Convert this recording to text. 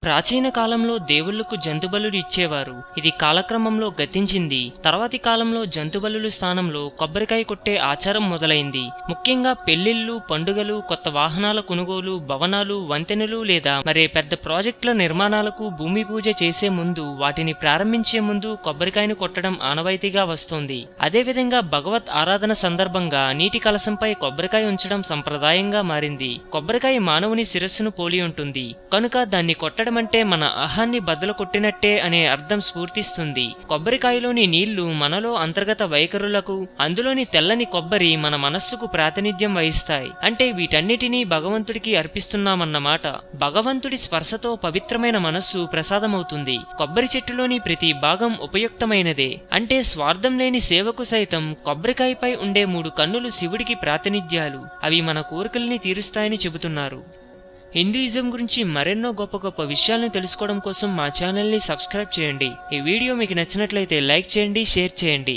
ప్రాచీన కాలంలో దేవుళ్లకు జంతుబలులు ఇచ్చేవారు. ఇది కాలక్రమంలో గతించింది. తర్వాతి కాలంలో జంతుబలుల స్థానంలో కొబ్బరికాయ కొట్టే ఆచారం మొదలైంది. ముఖ్యంగా పెళ్లిళ్లు, పండుగలు, కొత్త వాహనాల కొనుగోలు, భవనాలు, వంతెనలు లేదా మరే పెద్ద ప్రాజెక్టుల నిర్మాణాలకు భూమి పూజ చేసే ముందు, వాటిని ప్రారంభించే ముందు కొబ్బరికాయను కొట్టడం ఆనవాయితీగా వస్తోంది. అదేవిధంగా భగవత్ ఆరాధన సందర్భంగా నీటి కలశంపై కొబ్బరికాయ ఉంచడం సంప్రదాయంగా మారింది. కొబ్బరికాయ మానవుని శిరస్సును పోలి ఉంటుంది కనుక దాన్ని కొట్టడం అంటే మన అహాన్ని బద్దలు కొట్టినట్టే అనే అర్థం స్ఫూర్తిస్తుంది. కొబ్బరికాయలోని నీళ్లు మనలో అంతర్గత వైఖరులకు, అందులోని తెల్లని కొబ్బరి మన మనస్సుకు ప్రాతినిధ్యం వహిస్తాయి. అంటే వీటన్నిటినీ భగవంతుడికి అర్పిస్తున్నామన్నమాట. భగవంతుడి స్పర్శతో పవిత్రమైన మనస్సు ప్రసాదమవుతుంది. కొబ్బరి చెట్టులోని ప్రతి భాగం ఉపయుక్తమైనదే. అంటే స్వార్థం లేని సేవకు సైతం కొబ్బరికాయపై ఉండే 3 కన్నులు శివుడికి ప్రాతినిధ్యాలు. అవి మన కోరికల్ని తీరుస్తాయని చెబుతున్నారు. హిందూయిజం గురించి మరెన్నో గొప్ప గొప్ప విషయాలను తెలుసుకోవడం కోసం మా ఛానల్ని సబ్స్క్రైబ్ చేయండి. ఈ వీడియో మీకు నచ్చినట్లయితే లైక్ చేయండి, షేర్ చేయండి.